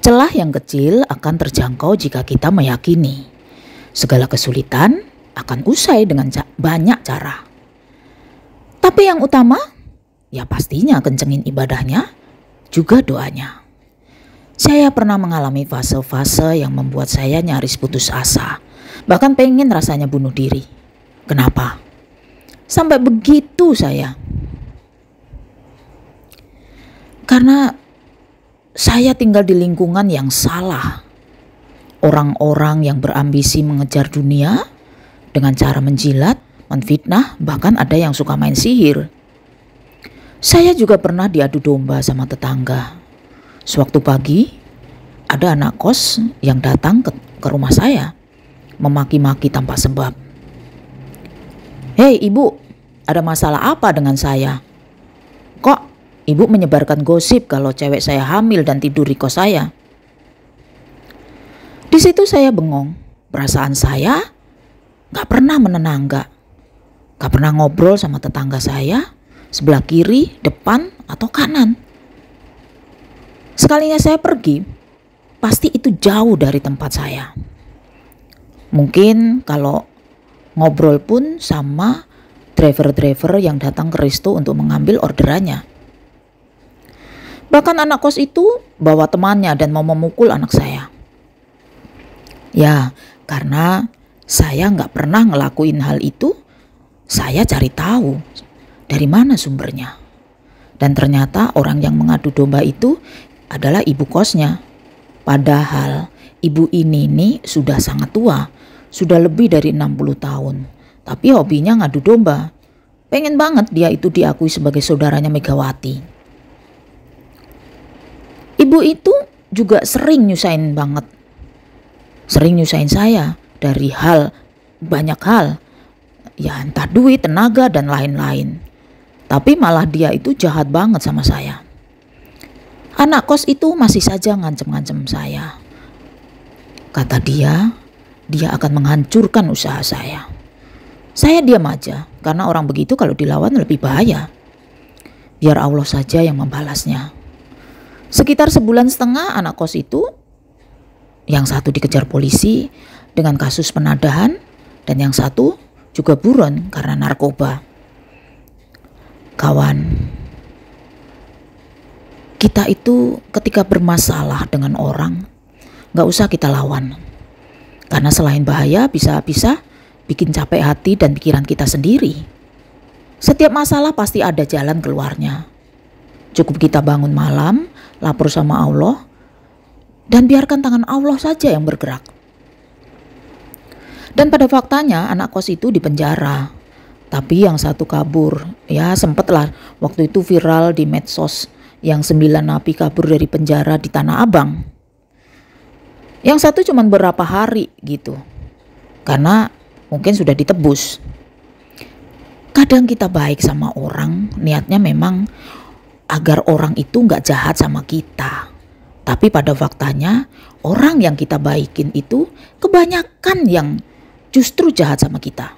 Celah yang kecil akan terjangkau jika kita meyakini segala kesulitan akan usai dengan banyak cara. Tapi yang utama, ya pastinya kencengin ibadahnya, juga doanya. Saya pernah mengalami fase-fase yang membuat saya nyaris putus asa, bahkan pengen rasanya bunuh diri. Kenapa? Sampai begitu saya. Karena saya tinggal di lingkungan yang salah. Orang-orang yang berambisi mengejar dunia dengan cara menjilat, menfitnah, bahkan ada yang suka main sihir. Saya juga pernah diadu domba sama tetangga. Sewaktu pagi, ada anak kos yang datang ke rumah saya, memaki-maki tanpa sebab. "Hei ibu, ada masalah apa dengan saya? Kok ibu menyebarkan gosip kalau cewek saya hamil dan tidur di kos saya?" Di situ saya bengong. Perasaan saya gak pernah menenangga. Gak pernah ngobrol sama tetangga saya, sebelah kiri, depan, atau kanan. Sekalinya saya pergi, pasti itu jauh dari tempat saya. Mungkin kalau ngobrol pun sama driver-driver yang datang ke resto untuk mengambil orderannya. Bahkan anak kos itu bawa temannya dan mau memukul anak saya. Ya, karena saya nggak pernah ngelakuin hal itu, saya cari tahu dari mana sumbernya. Dan ternyata orang yang mengadu domba itu adalah ibu kosnya. Padahal ibu ini nih sudah sangat tua, sudah lebih dari 60 tahun. Tapi hobinya ngadu domba. Pengen banget dia itu diakui sebagai saudaranya Megawati. Ibu itu juga sering nyusahin banget. Sering nyusahin saya dari banyak hal. Ya entah duit, tenaga, dan lain-lain. Tapi malah dia itu jahat banget sama saya. Anak kos itu masih saja ngancem-ngancem saya. Kata dia akan menghancurkan usaha saya. Saya diam aja, karena orang begitu kalau dilawan lebih bahaya. Biar Allah saja yang membalasnya. Sekitar sebulan setengah anak kos itu, yang satu dikejar polisi dengan kasus penadahan, dan yang satu juga buron karena narkoba. Kawan, kita itu ketika bermasalah dengan orang, gak usah kita lawan. Karena selain bahaya bisa-bisa bikin capek hati dan pikiran kita sendiri. Setiap masalah pasti ada jalan keluarnya. Cukup kita bangun malam, lapor sama Allah, dan biarkan tangan Allah saja yang bergerak. Dan pada faktanya anak kos itu dipenjara. Tapi yang satu kabur. Ya sempatlah waktu itu viral di medsos. Yang 9 napi kabur dari penjara di Tanah Abang. Yang satu cuma berapa hari gitu. Karena mungkin sudah ditebus. Kadang kita baik sama orang, niatnya memang agar orang itu gak jahat sama kita. Tapi pada faktanya orang yang kita baikin itu kebanyakan yang justru jahat sama kita.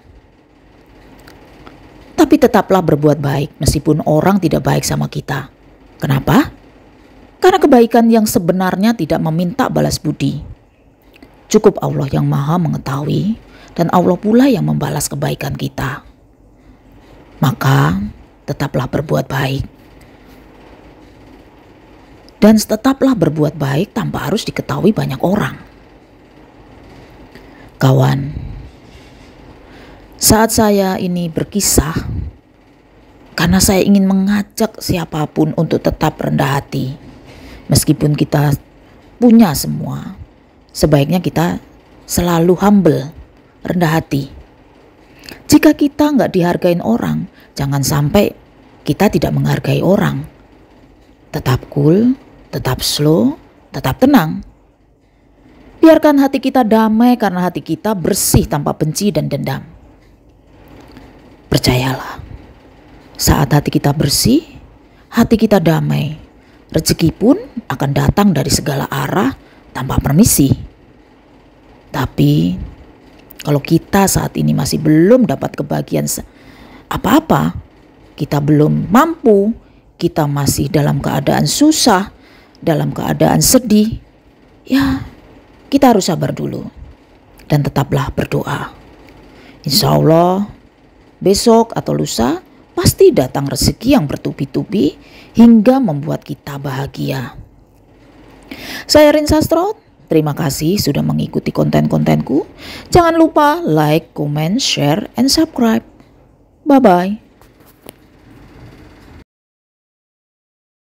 Tapi tetaplah berbuat baik meskipun orang tidak baik sama kita. Kenapa? Karena kebaikan yang sebenarnya tidak meminta balas budi. Cukup Allah yang maha mengetahui dan Allah pula yang membalas kebaikan kita. Maka tetaplah berbuat baik. Dan tetaplah berbuat baik tanpa harus diketahui banyak orang. Kawan, saat saya ini berkisah, karena saya ingin mengajak siapapun untuk tetap rendah hati. Meskipun kita punya semua, sebaiknya kita selalu humble, rendah hati. Jika kita nggak dihargain orang, jangan sampai kita tidak menghargai orang. Tetap cool, tetap slow, tetap tenang. Biarkan hati kita damai karena hati kita bersih tanpa benci dan dendam. Percayalah, saat hati kita bersih, hati kita damai, rezeki pun akan datang dari segala arah tanpa permisi. Tapi kalau kita saat ini masih belum dapat kebahagiaan apa-apa, kita belum mampu, kita masih dalam keadaan susah, dalam keadaan sedih, ya kita harus sabar dulu dan tetaplah berdoa. Insya Allah besok atau lusa pasti datang rezeki yang bertubi-tubi hingga membuat kita bahagia. Saya Rin Sastro, terima kasih sudah mengikuti konten-kontenku. Jangan lupa like, comment, share, and subscribe. Bye-bye.